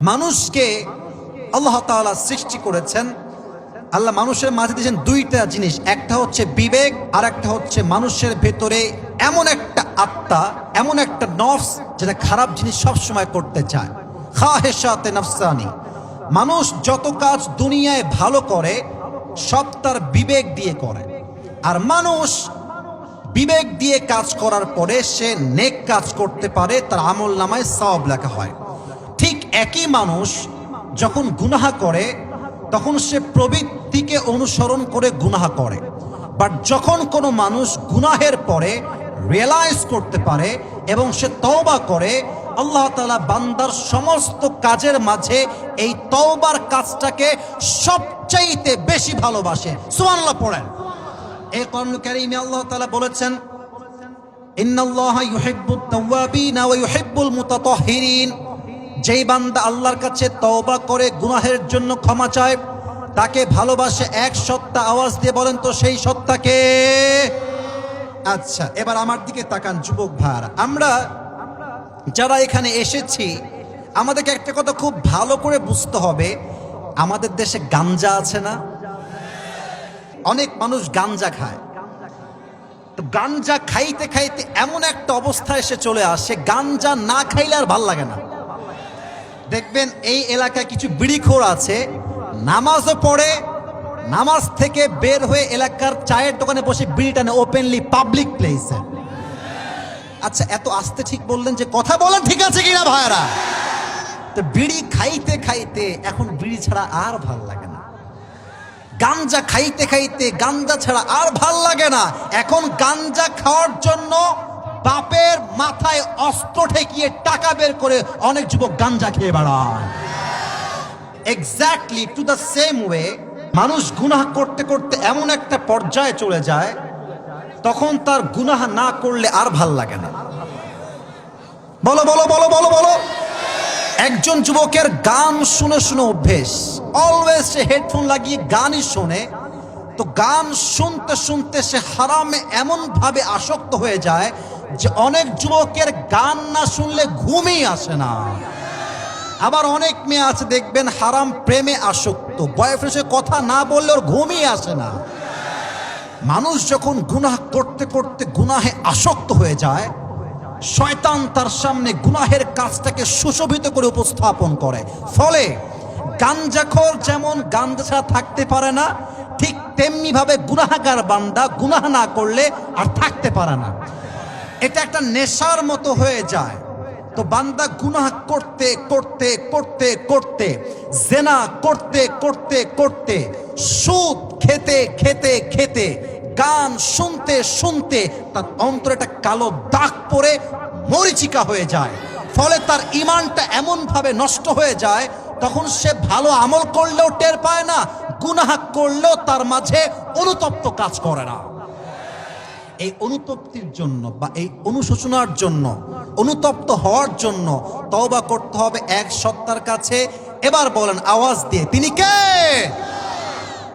মানুষকে আল্লাহ তাআলা সৃষ্টি করেছেন। আল্লাহ মানুষের মাঝে দিয়েছেন দুইটা জিনিস, একটা হচ্ছে বিবেক আর একটা হচ্ছে মানুষের ভেতরে এমন একটা আত্মা, এমন একটা নফস যেটা খারাপ জিনিস সবসময় করতে চায়। খাহেশাতে নফসানি। মানুষ যত কাজ দুনিয়ায় ভালো করে সব তার বিবেক দিয়ে করে, আর মানুষ বিবেক দিয়ে কাজ করার পরে সে নেক কাজ করতে পারে, তার আমল নামায় সওয়াব লেখা হয়। ঠিক একই মানুষ যখন গুনাহ করে তখন সে প্রবৃত্তিকে অনুসরণ করে গুনাহ করে, বাট যখন কোনো মানুষ গুনাহের পরে রিয়েলাইজ করতে পারে এবং সে তওবা করে, আল্লাহ তাআলা বান্দার সমস্ত কাজের মাঝে এই তওবার কাজটাকে সবচাইতে বেশি ভালোবাসে। সুবহানাল্লাহ পড়েন। এই কোরআনুল কারীমে আল্লাহ তাআলা বলেছেন, ইন্নাল্লাহা ইউহিব্বুত তাওয়াবিনা ওয়া ইউহিব্বুল মুতাতাহহিরিন। যেই বান্দা আল্লাহর কাছে তওবা করে গুনাহের জন্য ক্ষমা চায় তাকে ভালোবাসে। এক সত্তা, আওয়াজ দিয়ে বলেন তো সেই সত্তাকে। আচ্ছা, এবার আমার দিকে তাকান যুবক ভাইরা, আমরা যারা এখানে এসেছি আমাদেরকে একটা কথা খুব ভালো করে বুঝতে হবে, আমাদের দেশে গাঞ্জা আছে না? অনেক মানুষ গাঞ্জা খায়, তো গাঞ্জা খাইতে খাইতে এমন একটা অবস্থায় এসে চলে আসে, গাঞ্জা না খাইলে আর ভাল লাগে না। দেখবেন এই এলাকায় কিছু বিড়িখোর আছে, নামাজও পড়ে, নামাজ থেকে বের হয়ে এলাকার চায়ের দোকানে বসে বিড়ি টানে ওপেনলি পাবলিক প্লেসে। আচ্ছা, এত আস্তে ঠিক বললেন যে কথা বলেন ঠিক আছে কিনা ভাইরা? তো বিড়ি খাইতে খাইতে এখন বিড়ি ছাড়া আর ভাল লাগে না, গাঞ্জা খাইতে খাইতে গাঞ্জা ছাড়া আর ভাল লাগে না। এখন গাঞ্জা খাওয়ার জন্য বাপের মাথায় অস্ত্র ঠেকিয়ে টাকা বের করে অনেক যুবক গাঞ্জা খেয়ে বেড়ায়। Exactly to the same way মানুষ গুনাহ করতে করতে এমন একটা পর্যায়ে চলে যায় তখন তার গুনাহ না করলে আর ভাল লাগে না। বলো বলো বলো বলো বলো। একজন যুবকের গান শুনে শুনে অভ্যেস, অলওয়েজ সে হেডফোন লাগিয়ে গানই শোনে, তো গান শুনতে শুনতে সে হারামে এমন ভাবে আসক্ত হয়ে যায় যে অনেক যুবকের গান না শুনলে ঘুমই আসে না। আবার অনেক মেয়ে আছে দেখবেন হারাম প্রেমে আসক্ত, বয়ফ্রেন্ডের কথা না বললে ওর ঘুমই আসে না। মানুষ যখন গুনাহ করতে করতে গুনাহে আসক্ত হয়ে যায়, শয়তান তার সামনে গুনাহের কাজটাকে সুশোভিত করে উপস্থাপন করে। ফলে গাঞ্জাখোর যেমন গাঞ্জা ছাড়া থাকতে পারে না, ঠিক তেমনি ভাবে গুনাহগার বান্দা গুনাহ না করলে আর থাকতে পারে না। এটা একটা নেশার মতো হয়ে যায়। তো বান্দা গুনাহ করতে করতে করতে করতে, জেনা করতে করতে করতে, সুদ খেতে খেতে খেতে, গান শুনতে শুনতে তার অন্তরে একটা কালো দাগ পড়ে মরিচিকা হয়ে যায়। ফলে তার ঈমানটা এমন ভাবে নষ্ট হয়ে যায়, তখন সে ভালো আমল করলেও টের পায় না, গুনাহ করলেও তার মাঝে অনুতপ্ত কাজ করে না। এই অনুতপ্তির জন্য বা এই অনুশোচনার জন্য, অনুতপ্ত হওয়ার জন্য তওবা করতে হবে এক সত্তার কাছে। এবার বলেন আওয়াজ দিয়ে, তিনি কে?